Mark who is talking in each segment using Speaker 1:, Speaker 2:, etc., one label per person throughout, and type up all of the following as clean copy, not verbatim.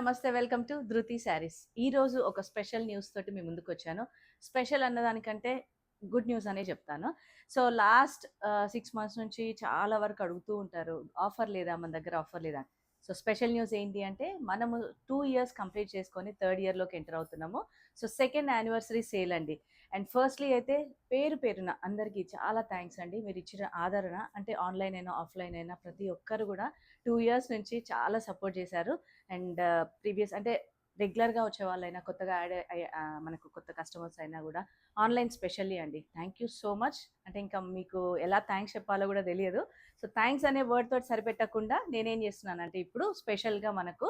Speaker 1: నమస్తే. Welcome to ధృతి శారీస్. ఈరోజు ఒక స్పెషల్ న్యూస్ తోటి మీ ముందుకొచ్చాను. స్పెషల్ అన్నదానికంటే గుడ్ న్యూస్ అనే చెప్తాను. సో, లాస్ట్ 6 మంత్స్ నుంచి చాలా వరకు అడుగుతూ ఉంటారు. ఆఫర్ లేదా? మన దగ్గర ఆఫర్ లేదా? సో, స్పెషల్ న్యూస్ ఏంటి అంటే మనము 2 ఇయర్స్ కంప్లీట్ చేసుకొని థర్డ్ ఇయర్‌లోకి ఎంటర్ అవుతున్నాము. సో, సెకండ్ యానివర్సరీ సేల్ అండి. అండ్ ఫస్ట్‌లీ అయితే పేరు పేరున అందరికీ చాలా థాంక్స్ అండి. మీరిచ్చిన ఆదరణ అంటే ఆన్‌లైన్ అయినా, ఆఫ్‌లైన్ అయినా ప్రతి ఒక్కరు కూడా 2 ఇయర్స్ నుంచి చాలా సపోర్ట్ చేశారు. అండ్ ప్రీవియస్ అంటే రెగ్యులర్‌గా వచ్చేవాళ్ళైనా, కొత్తగా మనకు కొత్త కస్టమర్స్ అయినా గూడా ఆన్‌లైన్ స్పెషల్లీ అండి. Thank you so much. అంటే ఇంకా మీకు ఎలా థాంక్స్ చెప్పాలో గూడా తెలియదు. సో, థాంక్స్ అనే వర్డ్ తోటి సరిపెట్టకుండా నేనేం చేస్తున్నానంటే ఇప్పుడు స్పెషల్‌గా మనకు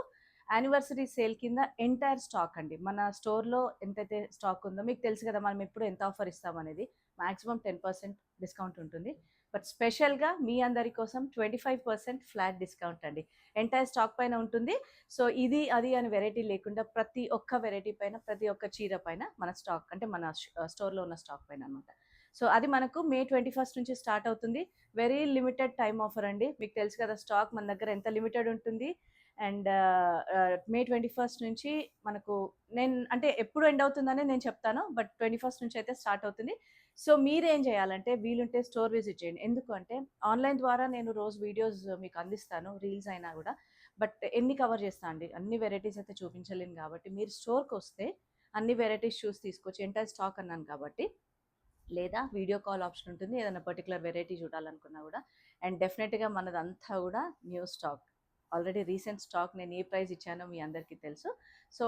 Speaker 1: యానివర్సరీ సేల్ కింద ఎంటైర్ స్టాక్ అండి. మన స్టోర్‌లో ఎంతైతే స్టాక్ ఉందో మీకు తెలుసు కదా! మనం ఎప్పుడు ఎంత ఆఫర్ ఇస్తామనేది. మాక్సిమం 10% డిస్కౌంట్ ఉంటుంది. బట్ స్పెషల్‌గా మీ అందరి కోసం 25% ఫ్లాట్ డిస్కౌంట్ అండి. ఎంటైర్ స్టాక్ పైన ఉంటుంది. సో, ఇది, అది అని వెరైటీ లేకుండా ప్రతి ఒక్క వెరైటీ పైన, ప్రతి ఒక్క చీర పైన మన స్టాక్ అంటే మన స్టోర్‌లో ఉన్న స్టాక్ పైన అనమాట. సో, అది మనకు మే 21 నుంచి స్టార్ట్ అవుతుంది. వెరీ లిమిటెడ్ టైమ్ ఆఫర్ అండి. మీకు తెలుసు కదా! స్టాక్ మన దగ్గర ఎంత లిమిటెడ్ ఉంటుంది. అండ్ మే 21 నుంచి మనకు నేను అంటే ఎప్పుడు ఎండ్ అవుతుందని నేను చెప్తాను. బట్ 21 నుంచి అయితే స్టార్ట్ అవుతుంది. సో, మీరేం చేయాలంటే వీలుంటే స్టోర్ విజిట్ చేయండి. ఎందుకు అంటే ఆన్‌లైన్ ద్వారా నేను రోజు వీడియోస్ మీకు అందిస్తాను. రీల్స్ అయినా గూడా. బట్ ఎన్ని కవర్ చేస్తా అండి. అన్ని వెరైటీస్ అయితే చూపించలేను కాబట్టి మీరు స్టోర్‌కొస్తే అన్ని వెరైటీస్ చూసి తీసుకోవచ్చు. ఎంటైర్ స్టాక్ అన్నాను కాబట్టి. లేదా వీడియో కాల్ ఆప్షన్ ఉంటుంది. ఏదైనా పర్టిక్యులర్ వెరైటీ చూడాలనుకున్నా గూడా. అండ్ డెఫినెట్‌గా మనదంతా గూడా new stock. Already recent stock నేను ఏ ప్రైస్ ఇచ్చానో మీ అందరికీ తెలుసు. So,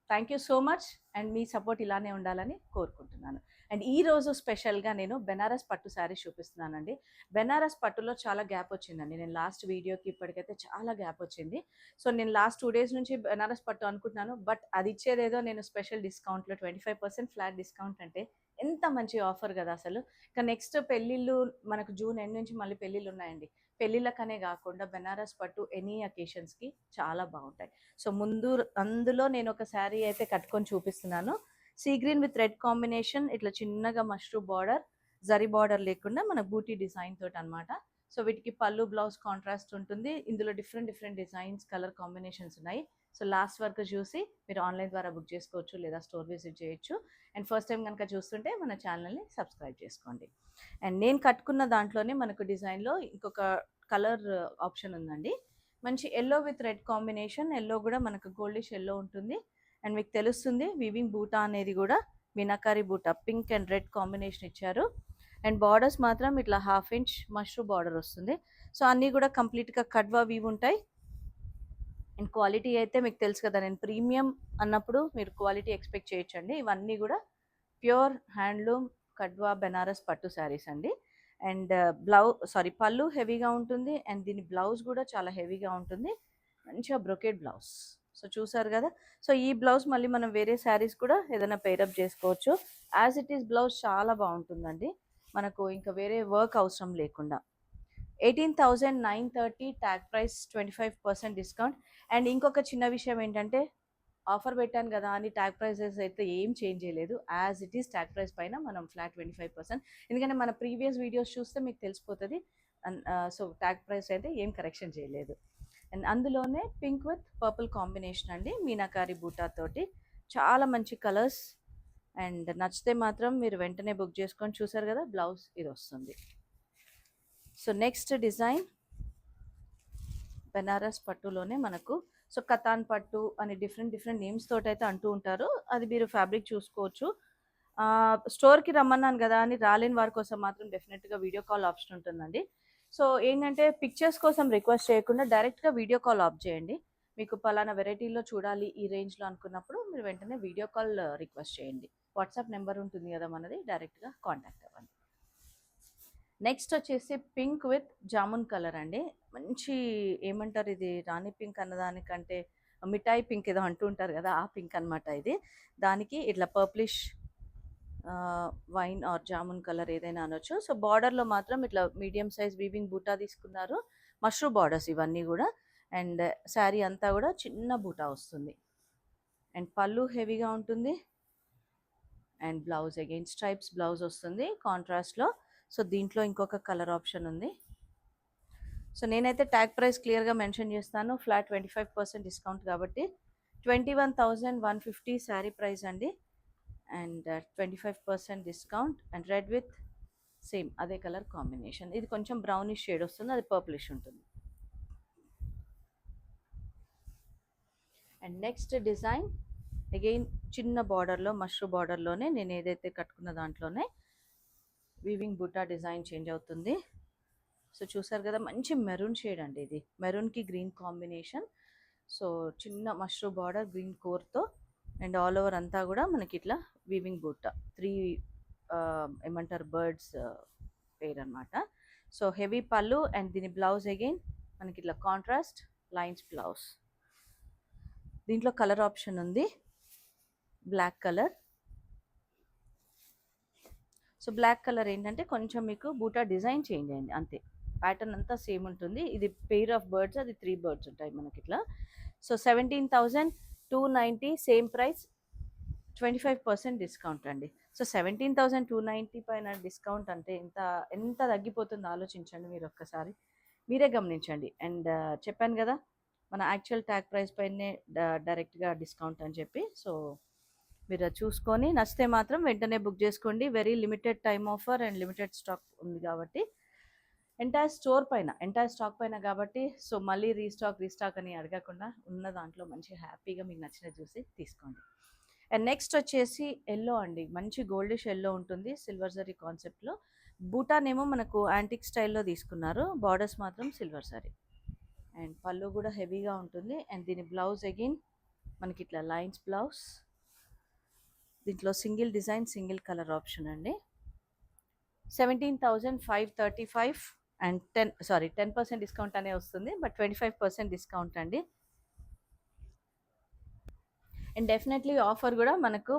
Speaker 1: thank you so much. And me support ఇలానే ఉండాలని కోరుకుంటున్నాను. అండ్ ఈరోజు స్పెషల్‌గా నేను బెనారస్ పట్టు శారీస్ చూపిస్తున్నానండి. బెనారస్ పట్టులో చాలా గ్యాప్ వచ్చిందండి. నేను లాస్ట్ వీడియోకి ఇప్పటికైతే చాలా గ్యాప్ వచ్చింది. సో, నేను లాస్ట్ 2 డేస్ నుంచి బెనారస్ పట్టు అనుకుంటున్నాను. బట్ అది ఇచ్చేదేదో నేను స్పెషల్ డిస్కౌంట్‌లో 25% ఫ్లాట్ డిస్కౌంట్ అంటే ఎంత మంచి ఆఫర్ గదా అసలు. ఇక నెక్స్ట్ పెళ్ళిళ్ళు మనకు జూన్ ఎండ్ నుంచి మళ్ళీ పెళ్ళిళ్ళున్నాయండి. పెళ్ళిళ్ళకనే గాకుండా బెనారస్ పట్టు ఎనీ అకేషన్స్‌కి చాలా బావుంటాయి. సో, అందులో నేనొక శారీ అయితే కట్టుకొని చూపిస్తున్నాను. Sea green with red combination ఇట్లా చిన్నగా మష్రూమ్ బార్డర్, జరీ బార్డర్ లేకుండా మన బూటీ డిజైన్ తోటనమాట. సో, వీటికి పళ్ళు, బ్లౌజ్ కాంట్రాస్ట్ ఉంటుంది. ఇందులో different different designs, colour combinations ఉన్నాయి. సో, లాస్ట్ వరకు చూసి మీరు ఆన్‌లైన్ ద్వారా బుక్ చేసుకోవచ్చు లేదా స్టోర్ విజిట్ చేయొచ్చు. అండ్ ఫస్ట్ టైం గనుక చూస్తుంటే మన ఛానల్‌ని సబ్స్క్రైబ్ చేసుకోండి. అండ్ నేను కట్టుకున్న దాంట్లోనే మనకు డిజైన్‌లో ఇంకొక కలర్ ఆప్షన్ ఉందండి. మంచి yellow with red combination. Yellow గూడా మనకు గోల్డిష్ యెల్లో ఉంటుంది. అండ్ మీకు తెలుస్తుంది వీవింగ్ బూటా అనేది గూడా మీనాకారి బూటా పింక్ అండ్ రెడ్ కాంబినేషన్ ఇచ్చారు. అండ్ బార్డర్స్ మాత్రం ఇట్లా 1/2 ఇంచ్ మష్రూ బార్డర్ వస్తుంది. సో, అన్నీ గూడా కంప్లీట్‌గా కడ్వా వీవ్ ఉంటాయి. అండ్ క్వాలిటీ అయితే మీకు తెలుసు కదా! నేను ప్రీమియం అన్నప్పుడు మీరు క్వాలిటీ ఎక్స్‌పెక్ట్ చేయొచ్చండి. ఇవన్నీ గూడా ప్యూర్ హ్యాండ్లూమ్ కడ్వా బెనారస్ పట్టు శారీస్ అండి. అండ్ పళ్ళు హెవీగా ఉంటుంది. అండ్ దీని బ్లౌజ్ గూడా చాలా హెవీగా ఉంటుంది. మంచిగా బ్రొకేడ్ బ్లౌజ్. సో, చూసారు గదా! సో, ఈ బ్లౌజ్ మళ్ళీ మనం వేరే శారీస్ కూడా ఏదైనా పెయిరప్ జేసుకోవచ్చు. యాజ్ ఇట్ ఈజ్ బ్లౌజ్ చాలా బావుంటుందండి. మనకు ఇంకా వేరే వర్క్ అవసరం లేకుండా. 18,930 ట్యాగ్ ప్రైస్ 25% డిస్కౌంట్. అండ్ ఇంకొక చిన్న విషయం ఏంటంటే ఆఫర్ పెట్టాను గదా అని ట్యాగ్ ప్రైజెస్ అయితే ఏం చేంజ్ చేయలేదు. As it is tag price పైన మనం ఫ్లాట్ 25%. ఎందుకంటే మన ప్రీవియస్ వీడియోస్ చూస్తే మీకు తెలిసిపోతది. సో, ట్యాగ్ ప్రైస్ అయితే ఏం కరెక్షన్ చేయలేదు. అండ్ అందులోనే పింక్ విత్ పర్పుల్ కాంబినేషన్ అండి. మీనాకారి బూటా తోటి. చాలా మంచి కలర్స్. అండ్ నచ్చితే మాత్రం మీరు వెంటనే బుక్ చేసుకొని చూసారు గదా! బ్లౌజ్ ఇదొస్తుంది. సో, నెక్స్ట్ డిజైన్ బెనారస్ పట్టులోనే మనకు సో, కతాన్ పట్టు అని డిఫరెంట్ డిఫరెంట్ నేమ్స్ తోటైతే అంటూ ఉంటారు. అది మీరు ఫ్యాబ్రిక్ చూసుకోవచ్చు. స్టోర్‌కి రమ్మన్నాను గదా అని రాలేని వారి కోసం మాత్రం డెఫినిట్‌గా వీడియో కాల్ ఆప్షన్ ఉంటుందండి. సో, ఏంటంటే పిక్చర్స్ కోసం రిక్వెస్ట్ చేయకుండా డైరెక్ట్‌గా వీడియో కాల్ ఆప్ చేయండి. మీకు పలానా వెరైటీలో చూడాలి ఈ రేంజ్‌లో అనుకున్నప్పుడు మీరు వెంటనే వీడియో కాల్ రిక్వెస్ట్ చేయండి. వాట్సాప్ నెంబర్ ఉంటుంది గదా మనది డైరెక్ట్‌గా కాంటాక్ట్ అవ్వండి. నెక్స్ట్ వచ్చేసి పింక్ విత్ జామున్ కలర్ అండి. మంచి ఏమంటారు ఇది రాణి పింక్ అన్నదానికంటే మిఠాయి పింక్ ఏదో అంటూ ఉంటారు కదా! ఆ పింక్ అనమాట ఇది. దానికి ఇట్లా purplish wine or jamun colour ఏదైనా అనొచ్చు. సో, బార్డర్‌లో మాత్రం ఇట్లా మీడియం సైజ్ వీవింగ్ బూటా తీసుకున్నారు. మష్రూ బార్డర్స్ ఇవన్నీ గూడా. అండ్ శారీ అంతా గూడా చిన్న బూటా వస్తుంది. అండ్ పళ్ళు హెవీగా ఉంటుంది. And blouse again stripes blouse వస్తుంది కాంట్రాస్ట్‌లో. సో, దీంట్లో ఇంకొక కలర్ ఆప్షన్ ఉంది. సో, నేనైతే ట్యాగ్ ప్రైస్ క్లియర్‌గా మెన్షన్ చేస్తాను. ఫ్లాట్ 25% డిస్కౌంట్ కాబట్టి 21,150 శారీ ప్రైస్ అండి. And 25% discount and red with same అదే కలర్ కాంబినేషన్. ఇది కొంచెం బ్రౌనిష్ షేడ్ వస్తుంది, అది పర్పులిష్ ఉంటుంది. అండ్ నెక్స్ట్ డిజైన్ అగైన్ చిన్న బార్డర్లో, మష్రూ బార్డర్లోనే నేను ఏదైతే కట్టుకున్న దాంట్లోనే వీవింగ్ బుటా డిజైన్ చేంజ్ అవుతుంది. సో చూసారు కదా, మంచి మెరూన్ షేడ్ అండి ఇది, మెరూన్కి గ్రీన్ కాంబినేషన్. సో చిన్న మష్రూ బార్డర్ గ్రీన్ కోర్తో అండ్ ఆల్ ఓవర్ అంతా కూడా మనకి ఇట్లా వీవింగ్ బూటా 3 ఏమంటారు బర్డ్స్ పేర్ అనమాట. సో హెవీ పళ్ళు అండ్ దీని బ్లౌజ్ అగైన్ మనకి ఇట్లా కాంట్రాస్ట్ లైన్స్ బ్లౌజ్. దీంట్లో కలర్ ఆప్షన్ ఉంది, black colour. So black colour ఏంటంటే కొంచెం మీకు బూటా డిజైన్ చేంజ్ అయింది అంతే, ప్యాటర్న్ అంతా సేమ్ ఉంటుంది. ఇది పెయిర్ ఆఫ్ బర్డ్స్, అది 3 బర్డ్స్ ఉంటాయి మనకి ఇట్లా. సో 17,290 సేమ్ ప్రైస్, 25% డిస్కౌంట్ అండి. సో 17,290 పైన డిస్కౌంట్ అంటే ఎంత ఎంత తగ్గిపోతుందో ఆలోచించండి మీరు ఒక్కసారి, మీరే గమనించండి. అండ్ చెప్పాను కదా మన యాక్చువల్ ట్యాగ్ ప్రైస్ పైనే డైరెక్ట్గా డిస్కౌంట్ అని చెప్పి. సో మీరు అది చూసుకొని నచ్చితే మాత్రం వెంటనే బుక్ చేసుకోండి. Very limited time offer and limited stock ఉంది కాబట్టి, ఎంటైర్ స్టోర్ పైన, ఎంటైర్ స్టాక్ పైన కాబట్టి. సో మళ్ళీ రీస్టాక్ అని అడగకుండా ఉన్న దాంట్లో మంచి హ్యాపీగా మీకు నచ్చినది చూసి తీసుకోండి. అండ్ నెక్స్ట్ వచ్చేసి ఎల్లో అండి, మంచి గోల్డిష్ ఎల్లో ఉంటుంది సిల్వర్ జరీ కాన్సెప్ట్లో. బూటానేమో మనకు యాంటిక్ స్టైల్లో తీసుకున్నారు, బార్డర్స్ మాత్రం సిల్వర్ జరీ. అండ్ పళ్ళు కూడా హెవీగా ఉంటుంది. అండ్ దీని బ్లౌజ్ అగైన్ మనకి ఇట్లా లైన్స్ బ్లౌజ్. దీంట్లో single design single colour option అండి. 17,535 అండ్ 10% డిస్కౌంట్ అనే వస్తుంది, బట్ 25% డిస్కౌంట్ అండి. అండ్ డెఫినెట్లీ ఆఫర్ కూడా మనకు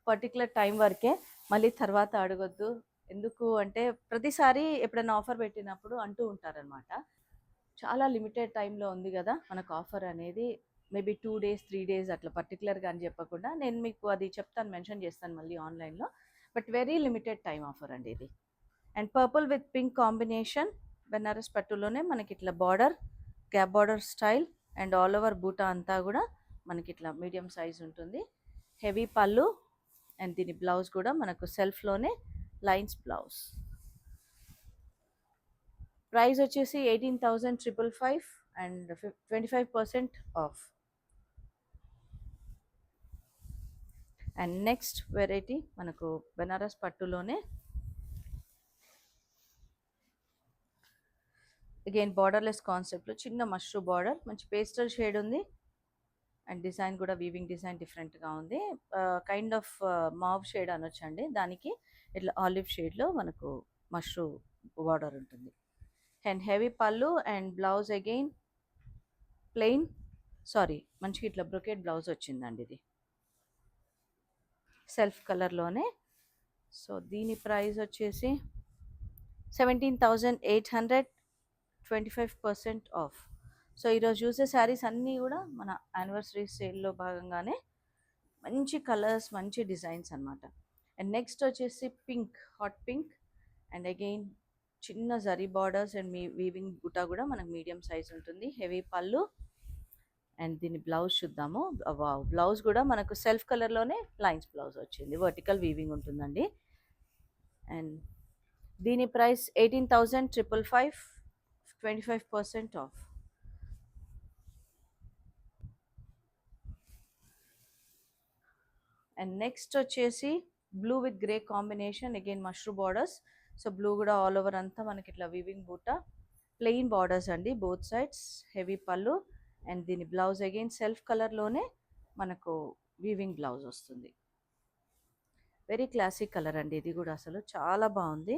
Speaker 1: పర్టికులర్ టైం వరకే, మళ్ళీ తర్వాత అడగొద్దు. ఎందుకు అంటే ప్రతిసారి ఎప్పుడైనా ఆఫర్ పెట్టినప్పుడు అంటూ ఉంటారనమాట, చాలా లిమిటెడ్ టైంలో ఉంది కదా మనకు ఆఫర్ అనేది, మేబీ 2 days 3 days అట్లా పర్టికులర్గా అని చెప్పకుండా నేను మీకు అది చెప్తాను, మెన్షన్ చేస్తాను మళ్ళీ ఆన్లైన్లో. But very limited time offer అండి ఇది. And purple with pink combination, Banaras పట్టులోనే మనకి ఇట్లా border, gap border style and all over బూటా అంతా కూడా మనకి ఇట్లా మీడియం సైజ్ ఉంటుంది. హెవీ పళ్ళు అండ్ దీని బ్లౌజ్ కూడా మనకు సెల్ఫ్లోనే లైన్స్ బ్లౌజ్. ప్రైస్ వచ్చేసి 18,555 and 25% off. And next variety మనకు బెనారస్ పట్టులోనే అగైన్ బార్డర్లెస్ కాన్సెప్ట్లో చిన్న మష్రూ బార్డర్, మంచి పేస్టల్ షేడ్ ఉంది. అండ్ డిజైన్ కూడా వీవింగ్ డిజైన్ డిఫరెంట్గా ఉంది, కైండ్ ఆఫ్ మావ్ షేడ్ అనొచ్చండి. దానికి ఇట్లా ఆలివ్ షేడ్లో మనకు మష్రూ బార్డర్ ఉంటుంది. అండ్ హెవీ పళ్ళు అండ్ బ్లౌజ్ అగైన్ ప్లెయిన్, మంచిగా ఇట్లా బ్రొకెట్ బ్లౌజ్ వచ్చిందండి ఇది సెల్ఫ్ కలర్లోనే. సో దీని ప్రైస్ వచ్చేసి 17,800, 25% ఆఫ్. సో ఈరోజు చూసే శారీస్ అన్నీ కూడా మన యానివర్సరీ సేల్లో భాగంగానే మంచి కలర్స్, మంచి డిజైన్స్ అనమాట. అండ్ నెక్స్ట్ వచ్చేసి pink, hot pink and again చిన్న జరీ బార్డర్స్ అండ్ వీవింగ్ బుటా కూడా మనకు మీడియం సైజ్ ఉంటుంది. హెవీ పళ్ళు అండ్ దీని బ్లౌజ్ చూద్దాము. బ్లౌజ్ కూడా మనకు సెల్ఫ్ కలర్లోనే లైన్స్ బ్లౌజ్ వచ్చింది, వర్టికల్ వీవింగ్ ఉంటుందండి. అండ్ దీని ప్రైస్ 18,555, 25% ఆఫ్. అండ్ నెక్స్ట్ వచ్చేసి blue with grey combination, again మష్రూ బార్డర్స్. సో బ్లూ కూడా ఆల్ ఓవర్ అంతా మనకి ఇట్లా వీవింగ్ బూటా, ప్లెయిన్ బార్డర్స్ అండి బోత్ సైడ్స్, హెవీ పళ్ళు అండ్ దీని బ్లౌజ్ అగైన్ సెల్ఫ్ కలర్లోనే మనకు వీవింగ్ బ్లౌజ్ వస్తుంది. వెరీ క్లాసిక్ కలర్ అండి ఇది కూడా, అసలు చాలా బాగుంది.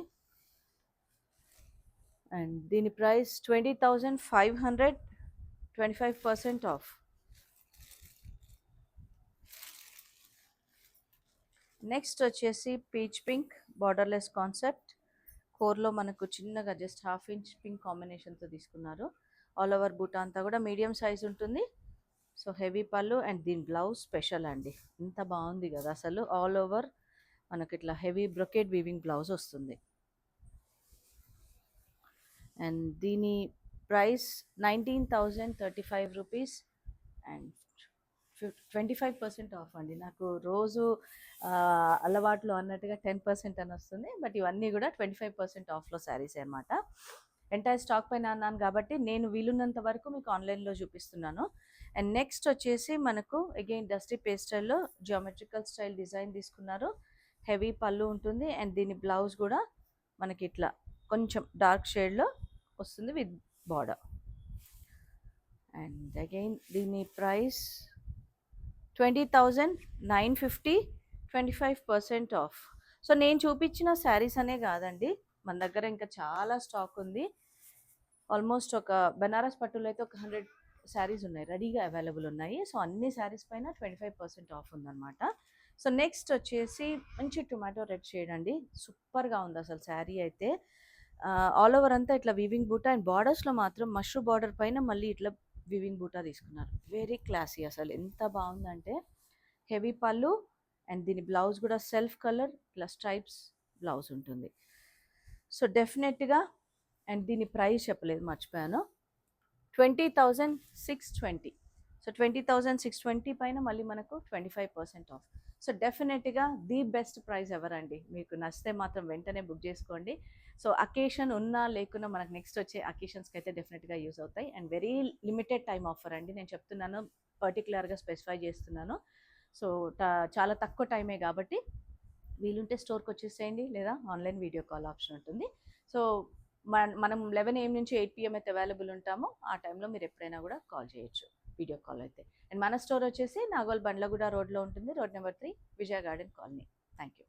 Speaker 1: అండ్ దీని ప్రైస్ 20,500, 25% ఆఫ్. నెక్స్ట్ వచ్చేసి పీచ్ పింక్ బార్డర్లెస్ కాన్సెప్ట్, కోర్లో మనకు చిన్నగా జస్ట్ 1/2 inch పింక్ కాంబినేషన్తో తీసుకున్నారు. ఆల్ ఓవర్ బూటా అంతా కూడా మీడియం సైజ్ ఉంటుంది. సో హెవీ పళ్ళు అండ్ దీని బ్లౌజ్ స్పెషల్ అండి, ఇంత బాగుంది కదా అసలు. ఆల్ ఓవర్ మనకి ఇట్లా హెవీ బ్రొకెట్ వీవింగ్ బ్లౌజ్ వస్తుంది. అండ్ దీని ప్రైస్ 19,035 రూపీస్ అండ్ 25% ఆఫ్ అండి. నాకు రోజు అలవాట్లో అన్నట్టుగా 10% అని వస్తుంది. బట్ ఇవన్నీ కూడా 25% ఆఫ్‌లో శారీసే అనమాట. ఎంటైర్ స్టాక్ పైన అన్నాను కాబట్టి నేను వీలున్నంత వరకు మీకు ఆన్‌లైన్‌లో చూపిస్తున్నాను. అండ్ నెక్స్ట్ వచ్చేసి మనకు అగైన్ డస్టీ పేస్టల్‌లో జియోమెట్రికల్ స్టైల్ డిజైన్ తీసుకున్నారు. హెవీ పళ్ళు ఉంటుంది అండ్ దీని బ్లౌజ్ కూడా మనకి ఇట్లా కొంచెం డార్క్ షేడ్‌లో వస్తుంది విత్ బార్డర్. అండ్ అగైన్ దీని ప్రైస్ 20,950, 25% ఆఫ్. సో నేను చూపించిన శారీస్ అనే కాదండి, మన దగ్గర ఇంకా చాలా స్టాక్ ఉంది. ఆల్మోస్ట్ ఒక బనారస్ పట్టులో అయితే ఒక 100 శారీస్ ఉన్నాయి, రెడీగా అవైలబుల్ ఉన్నాయి. సో అన్ని శారీస్ పైన 25% ఆఫ్ ఉందన్నమాట. సో నెక్స్ట్ వచ్చేసి మంచి టొమాటో రెడ్ షేడ్ అండి, సూపర్గా ఉంది అసలు శారీ అయితే. ఆల్ ఓవర్ అంతా ఇట్లా వీవింగ్ బూటా అండ్ బార్డర్స్లో మాత్రం మష్రూ బార్డర్ పైన మళ్ళీ ఇట్లా వివింగ్ బూటా తీసుకున్నారు. వెరీ క్లాసీ, అసలు ఎంత బాగుందంటే హెవీ పళ్ళు అండ్ దీని బ్లౌజ్ కూడా self colour plus stripes blouse ఉంటుంది. సో డెఫినెట్గా, అండ్ దీని ప్రైస్ చెప్పలేదు మర్చిపోయాను, 20,620. సో 20,620 పైన మళ్ళీ మనకు 25% ఆఫ్. సో డెఫినెట్గా ది బెస్ట్ ప్రైస్ ఎవరండి, మీకు నచ్చితే మాత్రం వెంటనే బుక్ చేసుకోండి. సో అకేషన్ ఉన్నా లేకున్నా మనకు నెక్స్ట్ వచ్చే అకేషన్స్కి అయితే డెఫినెట్గా యూజ్ అవుతాయి. And very limited time offer అండి, నేను చెప్తున్నాను, పర్టికులర్గా స్పెసిఫై చేస్తున్నాను. సో చాలా తక్కువ టైమే కాబట్టి వీలుంటే స్టోర్కి వచ్చేసేయండి, లేదా ఆన్లైన్ వీడియో కాల్ ఆప్షన్ ఉంటుంది. సో మనం 11 AM నుంచి 8 PM అయితే అవైలబుల్ ఉంటామో ఆ టైంలో మీరు ఎప్పుడైనా కూడా కాల్ చేయొచ్చు, వీడియో కాల్ అయితే. అండ్ మన స్టోర్ వచ్చేసి నాగోల్ బండ్లగూడ రోడ్లో ఉంటుంది, road number 3, Vijaya garden colony. Thank you.